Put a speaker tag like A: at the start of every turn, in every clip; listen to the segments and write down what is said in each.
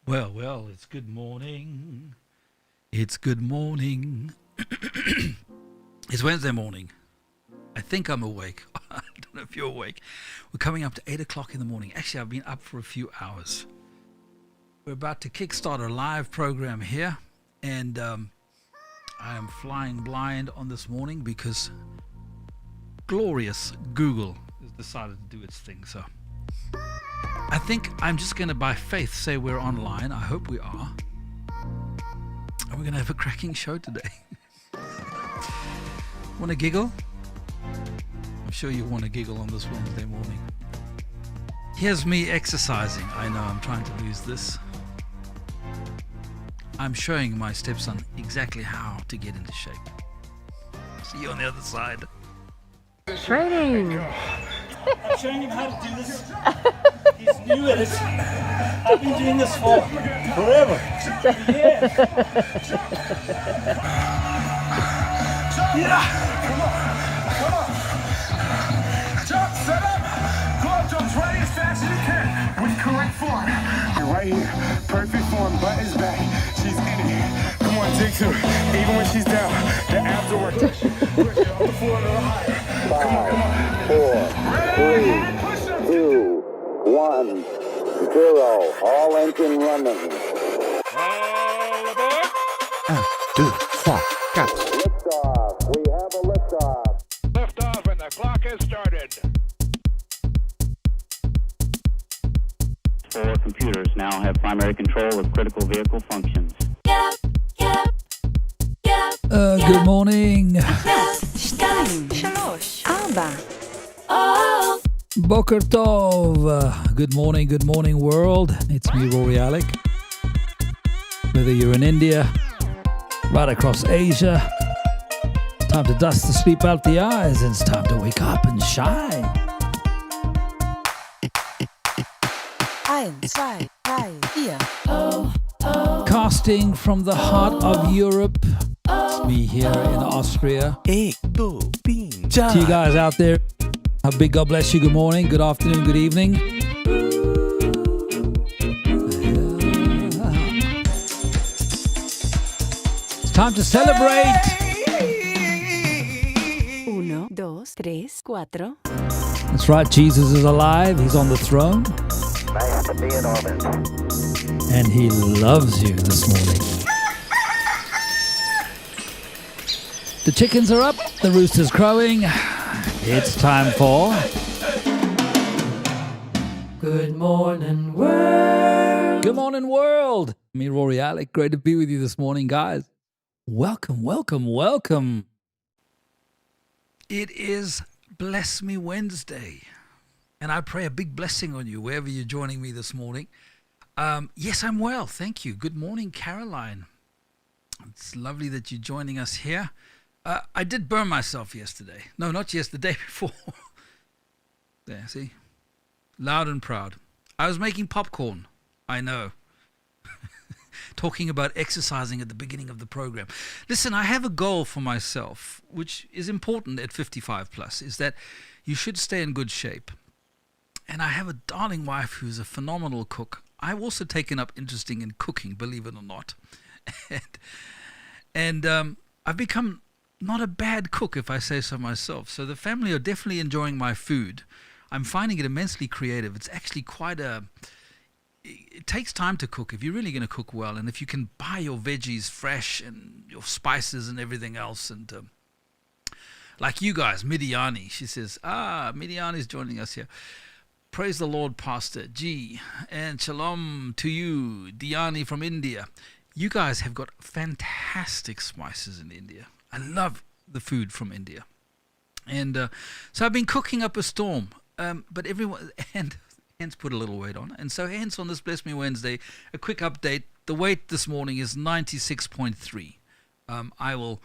A: Well, it's good morning. It's good morning. It's Wednesday morning. I think I'm awake. I don't know if you're awake. We're coming up to 8 o'clock in the morning. Actually, I've been up for a few hours. We're about to kickstart a live program here, and I am flying blind on this morning because glorious Google has decided to do its thing. So I think I'm just going to, by faith, say we're online. I hope we are. And we're going to have a cracking show today. Want to giggle? I'm sure you want to giggle on this Wednesday morning. Here's me exercising. I know I'm trying to lose this. I'm showing my stepson exactly how to get into shape. See you on the other side.
B: Training.
C: I'm showing him how to do this. He's new at it. I've been doing this for forever. Yeah. Come on. Jump, set up. Go up, jump right as fast as you can. With correct form. You're right here. Perfect form. Buttons back. She's in it. Come on, take two. Even when she's down, the abs are working. Push it on the floor a little higher.
D: 5, 4, 3, 2, 1, 0. All engine running.
C: All aboard.
E: 1, 2, 3, 4.
D: Liftoff. We have a liftoff.
C: Liftoff and the clock has started.
F: Four computers now have primary control of critical vehicle functions.
A: Good morning. Boker Tov. Good morning world. It's me, Rory, Alec. Whether you're in India, right across Asia, it's time to dust the sleep out the eyes, and it's time to wake up and shine.
B: 1, 2, 3, 4.
A: Casting from the heart of Europe, it's me here in Austria. To you guys out there, a big God bless you. Good morning, good afternoon, good evening. It's time to celebrate.
B: 1, 2, 3, 4.
A: That's right, Jesus is alive. He's on the throne.
D: Nice to be in orbit.
A: And he loves you this morning. The chickens are up, the rooster's crowing. It's time for Good Morning World. Good morning world. Me, Rory, Alec. Great to be with you this morning, guys. Welcome. It is Bless Me Wednesday. And I pray a big blessing on you wherever you're joining me this morning. Yes, I'm well. Thank you. Good morning, Caroline. It's lovely that you're joining us here. I did burn myself yesterday. No, not yesterday, before. There, see? Loud and proud. I was making popcorn. I know. Talking about exercising at the beginning of the program. Listen, I have a goal for myself, which is important at 55 plus, is that you should stay in good shape. And I have a darling wife who's a phenomenal cook. I've also taken up interesting in cooking, believe it or not. and I've become not a bad cook, if I say so myself. So the family are definitely enjoying my food. I'm finding it immensely creative. It's actually it takes time to cook if you're really going to cook well. And if you can buy your veggies fresh and your spices and everything else. And like you guys, Midiani, she says, Midiani's joining us here. Praise the Lord, Pastor G. And shalom to you, Diani from India. You guys have got fantastic spices in India. I love the food from India. And so I've been cooking up a storm. But everyone, and hence put a little weight on. And so hence on this Bless Me Wednesday, a quick update. The weight this morning is 96.3. I will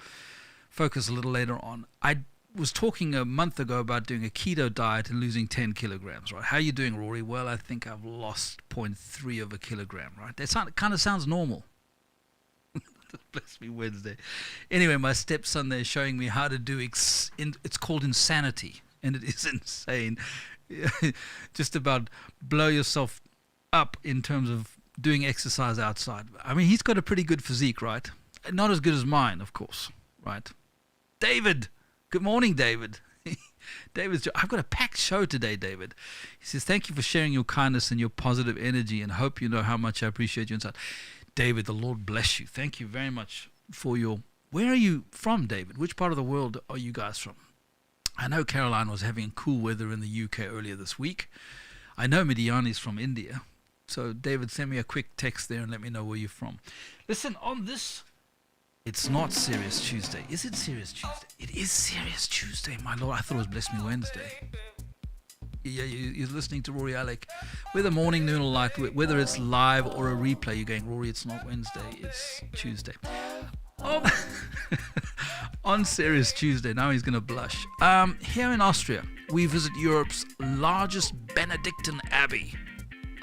A: focus a little later on. I was talking a month ago about doing a keto diet and losing 10 kilograms, right? How are you doing, Rory? Well, I think I've lost 0.3 of a kilogram, right? That kind of sounds normal. Bless Me Wednesday. Anyway, my stepson there is showing me how to do, it's called insanity, and it is insane. Just about blow yourself up in terms of doing exercise outside. I mean, he's got a pretty good physique, right? Not as good as mine, of course, right? David, good morning, David. I've got a packed show today, David. He says, thank you for sharing your kindness and your positive energy, and hope you know how much I appreciate you inside. David, the Lord bless you. Thank you very much for your... Where are you from, David? Which part of the world are you guys from? I know Caroline was having cool weather in the UK earlier this week. I know Midiani's from India. So, David, send me a quick text there and let me know where you're from. Listen, on this... It's not Serious Tuesday. Is it Serious Tuesday? It is Serious Tuesday, my Lord. I thought it was Bless Me Wednesday. Yeah, you're listening to Rory, Alec. Whether morning, noon, or light, whether it's live or a replay, you're going, Rory, it's not Wednesday, it's Tuesday. On Serious Tuesday, now he's going to blush. Here in Austria, we visit Europe's largest Benedictine Abbey,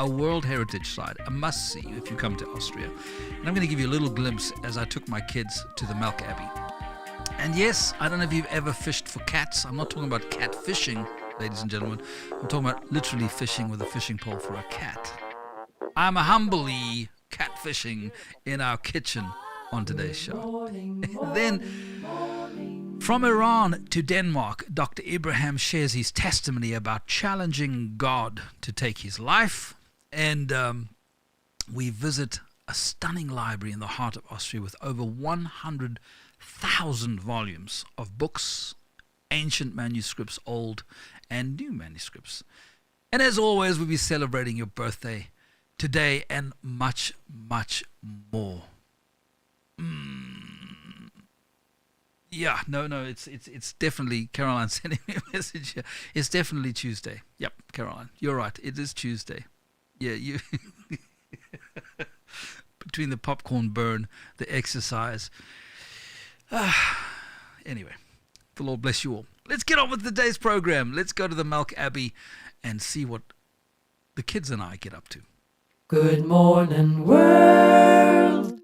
A: a World Heritage Site, a must-see if you come to Austria. And I'm going to give you a little glimpse as I took my kids to the MELK Abbey. And yes, I don't know if you've ever fished for cats. I'm not talking about cat fishing, ladies and gentlemen. I'm talking about literally fishing with a fishing pole for a cat. I'm a humbly cat fishing in our kitchen on today's show. Then, from Iran to Denmark, Dr. EBRAHIM shares his testimony about challenging God to take his life. And we visit a stunning library in the heart of Austria with over 100,000 volumes of books, ancient manuscripts, old and new manuscripts. And as always, we'll be celebrating your birthday today and much, much more. Yeah, no, it's definitely, Caroline sending me a message here. It's definitely Tuesday. Yep, Caroline, you're right. It is Tuesday. Yeah, you between the popcorn burn, the exercise. Anyway, the Lord bless you all. Let's get on with today's program. Let's go to the MELK Abbey and see what the kids and I get up to.
B: Good morning, world.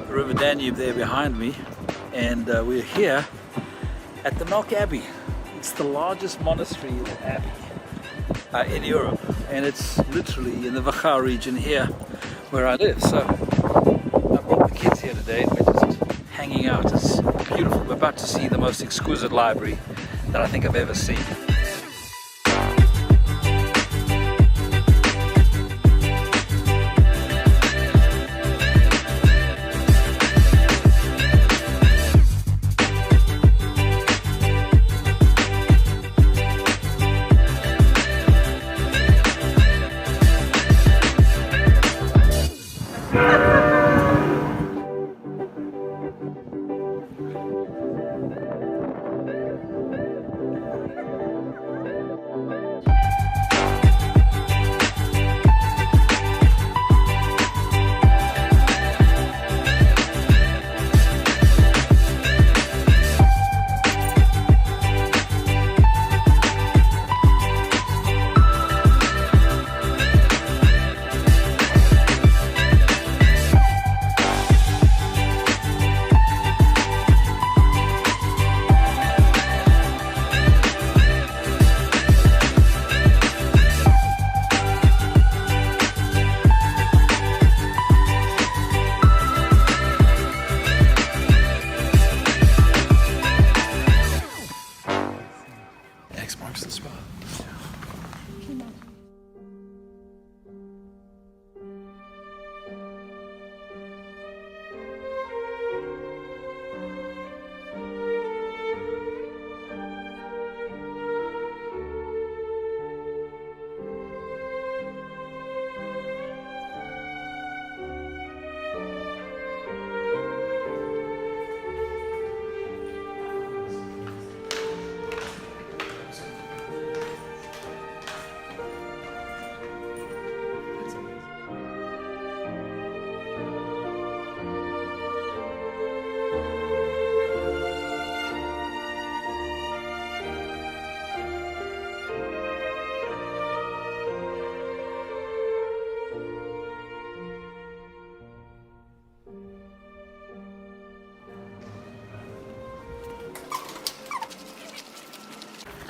A: River Danube there behind me, and we're here at the MELK Abbey. It's the largest monastery abbey in Europe, and it's literally in the Wachau region here where I live. So I brought the kids here today and we're just hanging out. It's beautiful. We're about to see the most exquisite library that I think I've ever seen.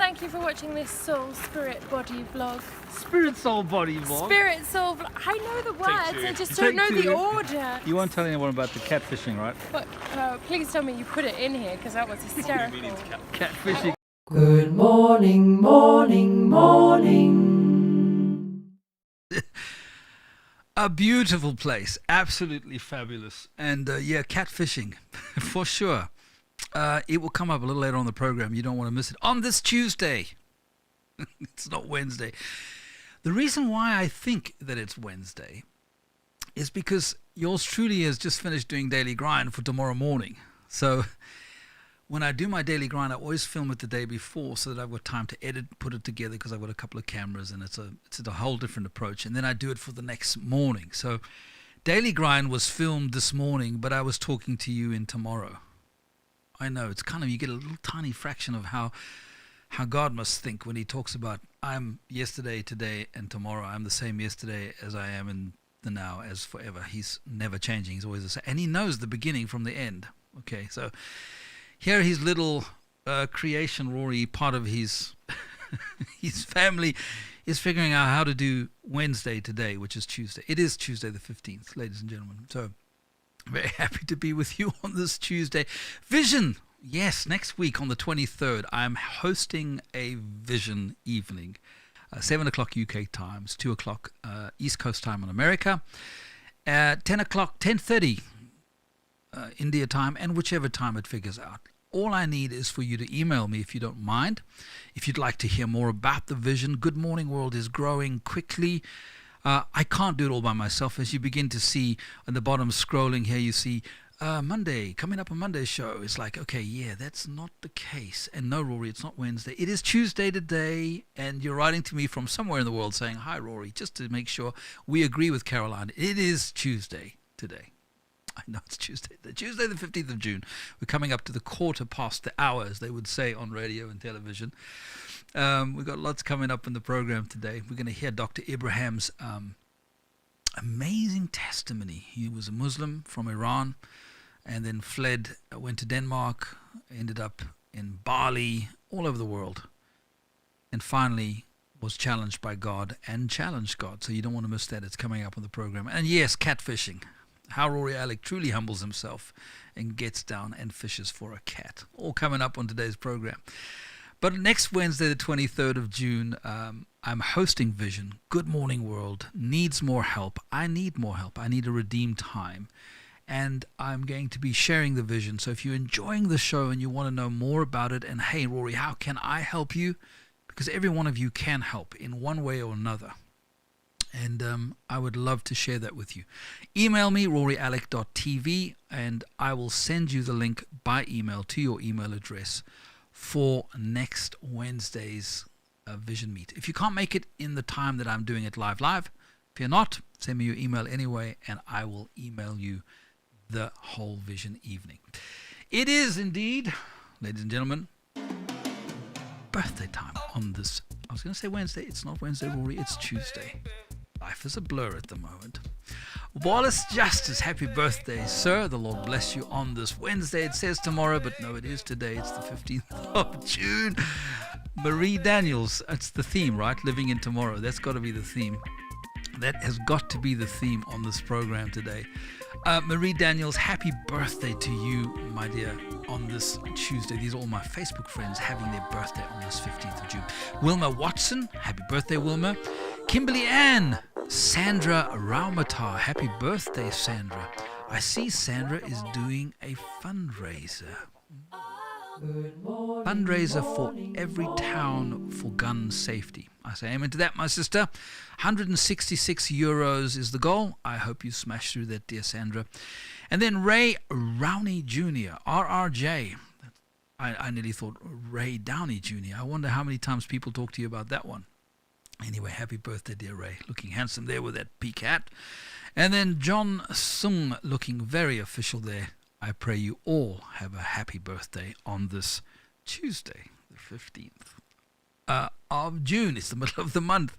G: thank you for watching this soul, spirit, body vlog.
A: Spirit, soul, body vlog.
G: Spirit, soul vlog. I know the words, I just don't know the order.
A: You won't tell anyone about the catfishing, right?
G: But please tell me you put it in here, because that was hysterical.
A: Catfishing.
B: Good morning, morning, morning.
A: A beautiful place, absolutely fabulous. And yeah, catfishing, for sure. It will come up a little later on the program. You don't want to miss it. On this Tuesday. It's not Wednesday. The reason why I think that it's Wednesday is because yours truly has just finished doing Daily Grind for tomorrow morning. So when I do my Daily Grind, I always film it the day before so that I've got time to edit, put it together, because I've got a couple of cameras and it's a whole different approach. And then I do it for the next morning. So Daily Grind was filmed this morning, but I was talking to you in tomorrow. I know, it's kind of, you get a little tiny fraction of how God must think when he talks about, I'm yesterday, today, and tomorrow. I'm the same yesterday as I am in the now as forever. He's never changing. He's always the same. And he knows the beginning from the end. Okay, so here his little creation, Rory, part of his his family, is figuring out how to do Wednesday today, which is Tuesday. It is Tuesday the 15th, ladies and gentlemen. So very happy to be with you on this Tuesday. Vision. Yes, next week on the 23rd, I'm hosting a Vision evening. 7 o'clock UK times, 2 o'clock East Coast time in America, 10 o'clock, 10:30 India time, and whichever time it figures out. All I need is for you to email me if you don't mind. If you'd like to hear more about the Vision, Good Morning World is growing quickly. I can't do it all by myself. As you begin to see on the bottom scrolling here, you see Monday, coming up on Monday's show. It's like, okay, yeah, that's not the case. And no, Rory, it's not Wednesday. It is Tuesday today, and you're writing to me from somewhere in the world saying, hi, Rory, just to make sure we agree with Caroline. It is Tuesday today. I know it's Tuesday the 15th of June. We're coming up to the quarter past the hour, as they would say on radio and television. We've got lots coming up in the program today. We're going to hear Dr. Ibrahim's amazing testimony. He was a Muslim from Iran and then fled, went to Denmark, ended up in Bali, all over the world, and finally was challenged by God and challenged God. So you don't want to miss that. It's coming up on the program. And yes, catfishing. How Rory Alec truly humbles himself and gets down and fishes for a cat. All coming up on today's program. But next Wednesday, the 23rd of June, I'm hosting Vision. Good Morning World needs more help. I need more help. I need a redeemed time. And I'm going to be sharing the Vision. So if you're enjoying the show and you want to know more about it, and hey, Rory, how can I help you? Because every one of you can help in one way or another. And I would love to share that with you. Email me, roryalec.tv, and I will send you the link by email to your email address for next Wednesday's Vision Meet. If you can't make it in the time that I'm doing it live, if you're not, send me your email anyway, and I will email you the whole Vision evening. It is indeed, ladies and gentlemen, birthday time on this. I was going to say Wednesday. It's not Wednesday, Rory. It's Tuesday. Life is a blur at the moment. Wallace Justice, happy birthday, sir. The Lord bless you on this Wednesday. It says tomorrow, but no, it is today. It's the 15th of June. Marie Daniels, it's the theme, right? Living in tomorrow. That's got to be the theme. That has got to be the theme on this program today. Marie Daniels, happy birthday to you, my dear, on this Tuesday. These are all my Facebook friends having their birthday on this 15th of June. Wilma Watson, happy birthday, Wilma. Kimberly Ann, Sandra Raumatar, happy birthday, Sandra. I see Sandra is doing a fundraiser. Fundraiser for every town for gun safety. I say amen to that, my sister. 166 euros is the goal. I hope you smash through that, dear Sandra. And then Ray Rowney Jr., RRJ. I nearly thought Ray Downey Jr. I wonder how many times people talk to you about that one. Anyway, happy birthday, dear Ray. Looking handsome there with that peak hat. And then John Sung, looking very official there. I pray you all have a happy birthday on this Tuesday, the 15th of June. It's the middle of the month.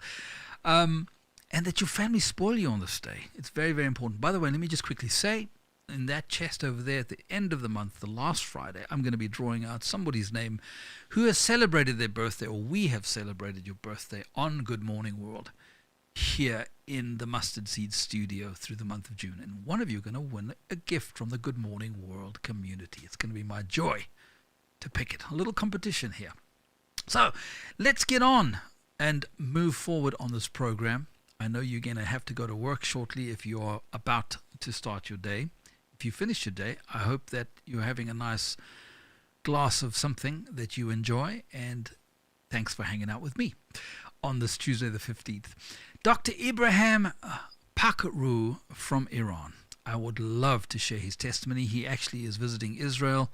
A: And that your family spoil you on this day. It's very, very important. By the way, let me just quickly say, in that chest over there at the end of the month, the last Friday, I'm going to be drawing out somebody's name who has celebrated their birthday, or we have celebrated your birthday on Good Morning World here in the Mustard Seed studio through the month of June. And one of you are going to win a gift from the Good Morning World community. It's going to be my joy to pick it. A little competition here. So let's get on and move forward on this program. I know you're going to have to go to work shortly if you are about to start your day. If you finish your day, I hope that you're having a nice glass of something that you enjoy, and thanks for hanging out with me on this Tuesday the 15th. Dr. EBRAHIM Pakru from Iran. I would love to share his testimony. He actually is visiting Israel.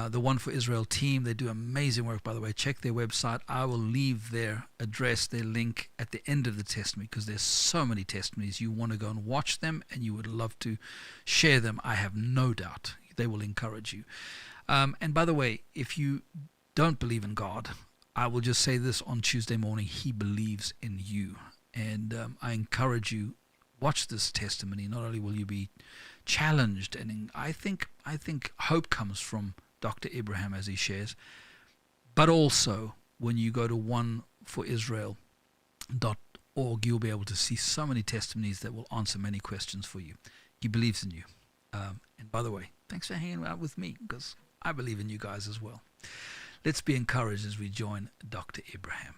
A: The One for Israel team, they do amazing work, by the way. Check their website. I will leave their address, their link at the end of the testimony, because there's so many testimonies. You want to go and watch them, and you would love to share them. I have no doubt they will encourage you. And by the way, if you don't believe in God, I will just say this on Tuesday morning: He believes in you. And I encourage you, watch this testimony. Not only will you be challenged, and I think hope comes from Dr. EBRAHIM as he shares, but also when you go to oneforisrael.org, you'll be able to see so many testimonies that will answer many questions for you. He believes in you. And by the way, thanks for hanging out with me, because I believe in you guys as well. Let's be encouraged as we join Dr. EBRAHIM.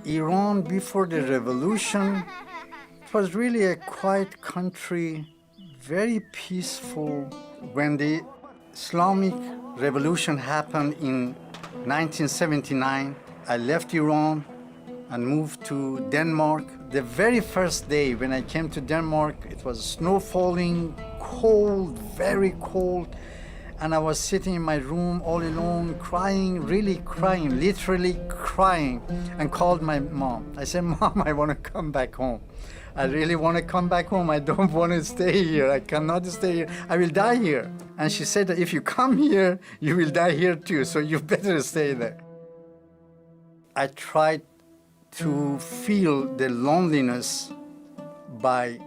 H: Iran, before the revolution, it was really a quiet country, very peaceful. When the Islamic revolution happened in 1979, I left Iran and moved to Denmark. The very first day when I came to Denmark, it was snow falling, cold, very cold. And I was sitting in my room all alone, crying, really crying, literally crying, and called my mom. I said, Mom, I want to come back home. I really want to come back home. I don't want to stay here. I cannot stay here. I will die here. And she said that if you come here, you will die here too, so you better stay there. I tried to feel the loneliness by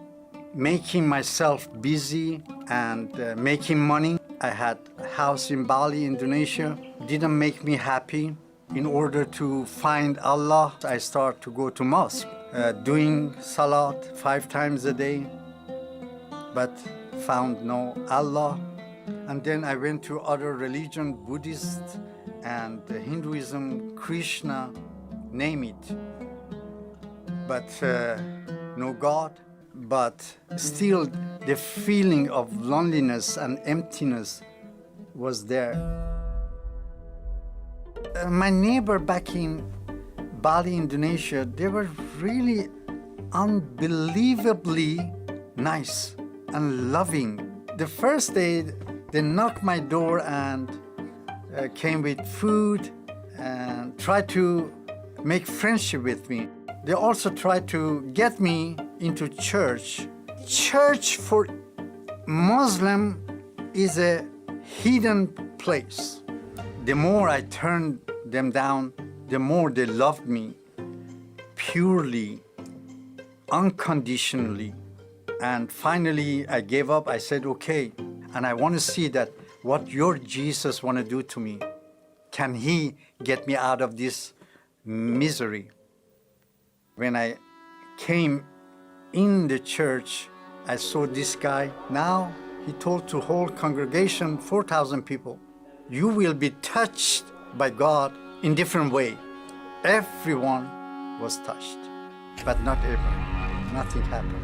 H: making myself busy and making money. I had a house in Bali, Indonesia. Didn't make me happy. In order to find Allah, I started to go to mosque, doing salat 5 times a day, but found no Allah. And then I went to other religion, Buddhist and Hinduism, Krishna, name it. But no God. But still the feeling of loneliness and emptiness was there. My neighbor back in Bali, Indonesia, they were really unbelievably nice and loving. The first day, they knocked my door and came with food and tried to make friendship with me. They also tried to get me into church. Church for Muslim is a hidden place. The more I turned them down, the more they loved me purely, unconditionally. And finally, I gave up. I said, okay, and I want to see that what your Jesus want to do to me. Can he get me out of this misery? When I came in the church, I saw this guy. Now he told to whole congregation, 4,000 people, you will be touched by God in different way. Everyone was touched, but not Abraham. Nothing happened.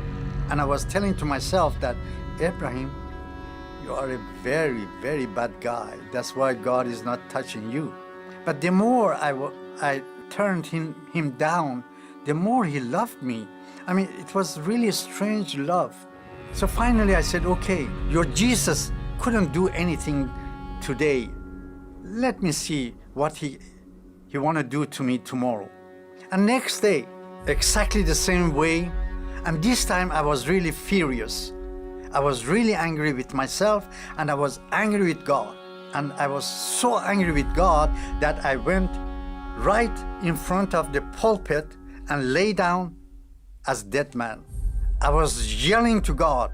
H: And I was telling to myself that, Abraham, you are a very, very bad guy. That's why God is not touching you. But the more I turned him down, the more he loved me. I mean, it was really a strange love. So finally I said, okay, your Jesus couldn't do anything today. Let me see what he want to do to me tomorrow. And next day, exactly the same way. And this time I was really furious. I was really angry with myself, and I was angry with God. And I was so angry with God that I went right in front of the pulpit and lay down as dead man. I was yelling to God,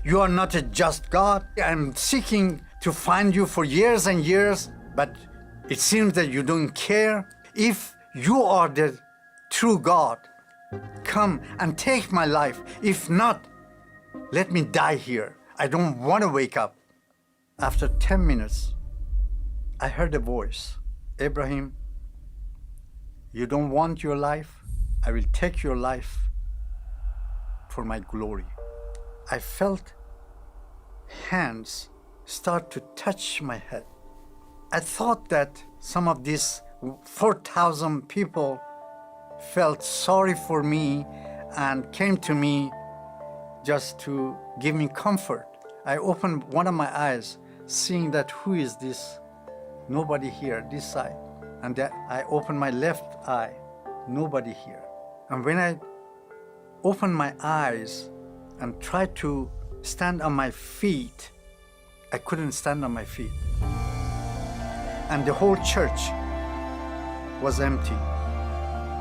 H: You are not a just God. I'm seeking to find you for years and years, but it seems that you don't care. If you are the true God, come and take my life. If not, let me die here. I don't want to wake up. After 10 minutes, I heard a voice. Ebrahim, you don't want your life? I will take your life for my glory. I felt hands start to touch my head. I thought that some of these 4,000 people felt sorry for me and came to me just to give me comfort. I opened one of my eyes, seeing that who is this? Nobody here, this side. And then I opened my left eye, nobody here. And when I opened my eyes and tried to stand on my feet, I couldn't stand on my feet. And the whole church was empty.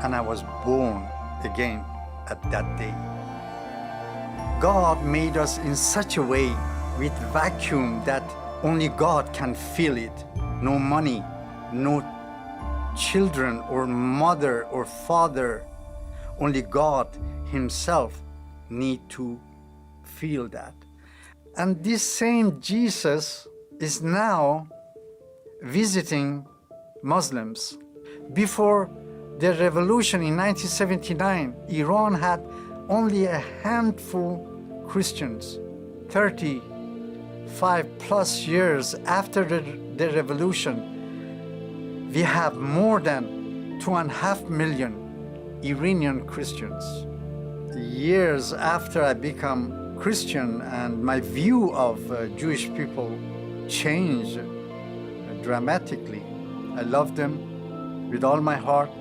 H: And I was born again at that day. God made us in such a way with vacuum that only God can fill it. No money, no children or mother or father. Only God himself need to feel that. And this same Jesus is now visiting Muslims. Before the revolution in 1979, Iran had only a handful Christians. 35 plus years after the revolution, we have more than 2.5 million Iranian Christians. Years after I become Christian and my view of Jewish people changed dramatically. I love them with all my heart.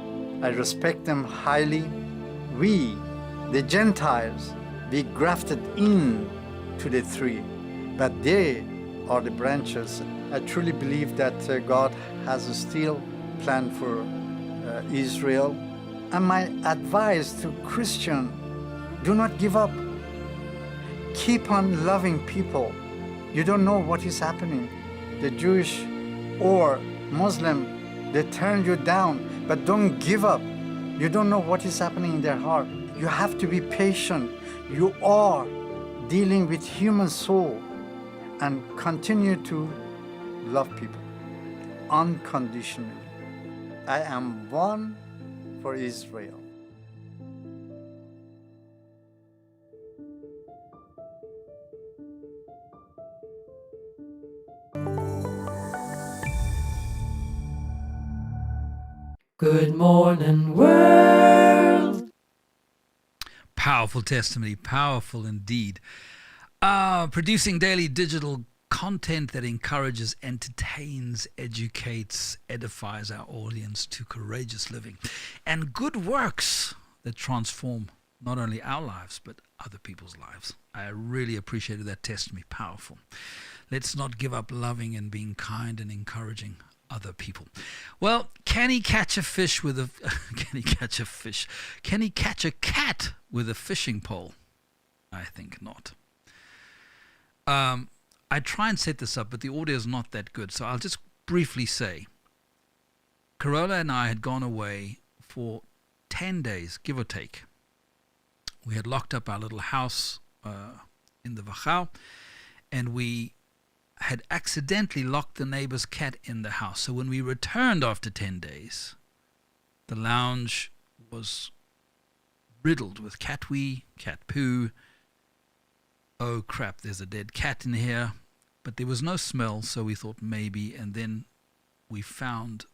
H: I respect them highly. We, the Gentiles, we grafted in to the tree, but they are the branches. I truly believe that God has a still plan for Israel. And my advice to Christian, do not give up. Keep on loving people. You don't know what is happening. The Jewish or Muslim, they turn you down, but don't give up. You don't know what is happening in their heart. You have to be patient. You are dealing with human soul, and continue to love people unconditionally. I am one for Israel.
B: Good morning, world.
A: Powerful testimony, powerful indeed. Producing daily digital content that encourages, entertains, educates, edifies our audience to courageous living, and good works that transform not only our lives but other people's lives. I really appreciated that testimony. Powerful. Let's not give up loving and being kind and encouraging other people. Well, can he catch a fish with a can he catch a fish? Can he catch a cat with a fishing pole? I think not. I try and set this up, but the audio is not that good, so I'll just briefly say Carola and I had gone away for 10 days, give or take. We had locked up our little house in the Wachau, and we had accidentally locked the neighbor's cat in the house. So when we returned after 10 days, the lounge was riddled with cat wee, cat poo. Oh crap, there's a dead cat in here. But there was no smell, so we thought maybe, and then we found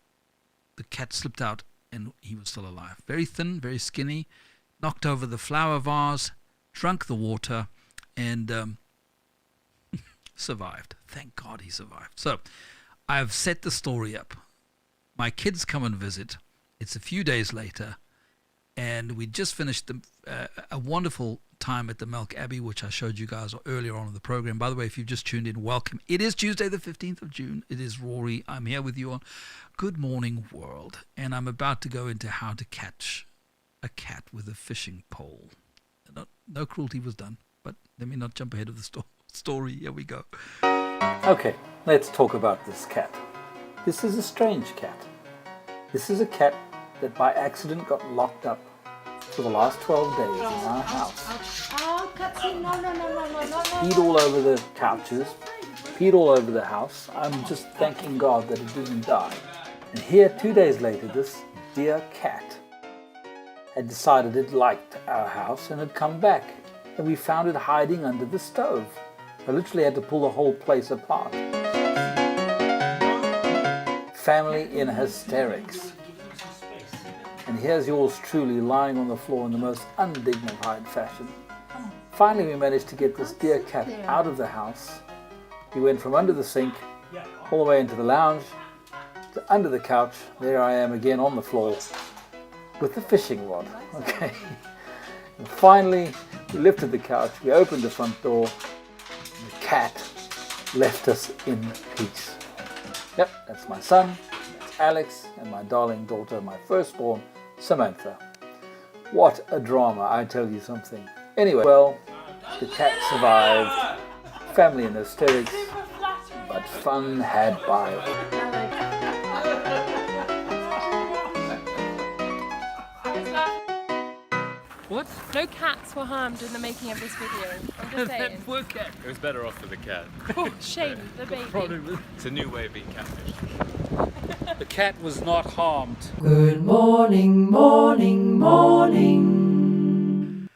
A: the cat slipped out and he was still alive. Very thin, very skinny, knocked over the flower vase, drunk the water, and survived. Thank God he survived. So I've set the story up. My kids come and visit. It's a few days later, and we just finished a wonderful time at the MELK Abbey, which I showed you guys earlier on in the program. By the way, if you've just tuned in, welcome. It is Tuesday the 15th of June. It is Rory. I'm here with you on Good Morning World, and I'm about to go into how to catch a cat with a fishing pole. No cruelty was done, but let me not jump ahead of the story. story. Here we go.
I: Okay, let's talk about this cat. This is a strange cat. This is a cat that by accident got locked up for the last 12 days in our house.
G: Oh, Katsi, no.
I: Peed all over the couches, peed all over the house. I'm just thanking God that it didn't die. And here, 2 days later, this dear cat had decided it liked our house and had come back. And we found it hiding under the stove. I literally had to pull the whole place apart. Family in hysterics. And here's yours truly lying on the floor in the most undignified fashion. Finally, we managed to get this dear cat out of the house. He went from under the sink all the way into the lounge, to under the couch. There I am again on the floor with the fishing rod. Okay. And finally, we lifted the couch, we opened the front door, and the cat left us in peace. Yep, that's my son, that's Alex, and my darling daughter, my firstborn, Samantha. What a drama, I tell you something. Anyway, well, the cat survived, family in hysterics, but fun had by.
A: What?
G: No cats were harmed in the making of this video. I'm just saying.
A: Poor cat.
J: It was better off for the cat.
G: Oh, shame, the baby.
J: It's a new way of being catfished.
A: The cat was not harmed.
B: Good morning, morning, morning.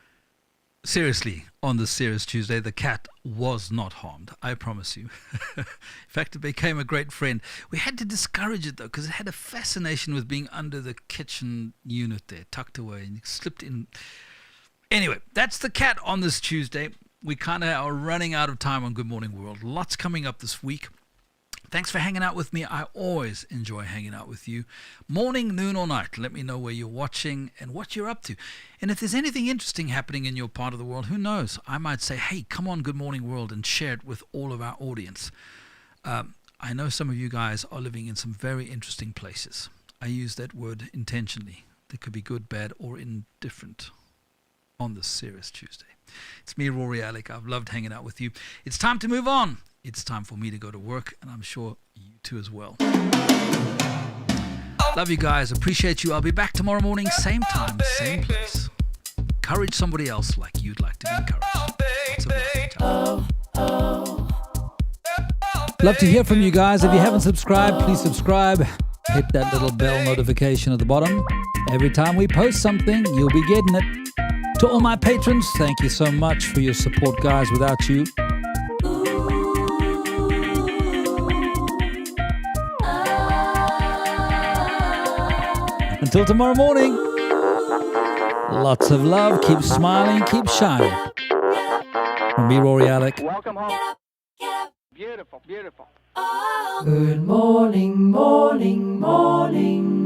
A: Seriously, on this Serious Tuesday, the cat was not harmed, I promise you. In fact, it became a great friend. We had to discourage it, though, because it had a fascination with being under the kitchen unit there, tucked away, and it slipped in. Anyway, that's the cat on this Tuesday. We kind of are running out of time on Good Morning World. Lots coming up this week. Thanks for hanging out with me. I always enjoy hanging out with you. Morning, noon, or night. Let me know where you're watching and what you're up to. And if there's anything interesting happening in your part of the world, who knows? I might say, hey, come on Good Morning World and share it with all of our audience. I know some of you guys are living in some very interesting places. I use that word intentionally. They could be good, bad, or indifferent on this Serious Tuesday. It's me, Rory, Alec. I've loved hanging out with you. It's time to move on. It's time for me to go to work, and I'm sure you too as well. Love you guys. Appreciate you. I'll be back tomorrow morning, same time, same place. Encourage somebody else like you'd like to be encouraged. Lots of love. Love to hear from you guys. If you haven't subscribed, please subscribe. Hit that little bell notification at the bottom. Every time we post something, you'll be getting it. To all my patrons, thank you so much for your support, guys. Without you, until tomorrow morning, lots of love. Keep smiling, keep shining. From me, Rory, Alec.
D: Welcome home. Beautiful, beautiful.
B: Good morning, morning, morning.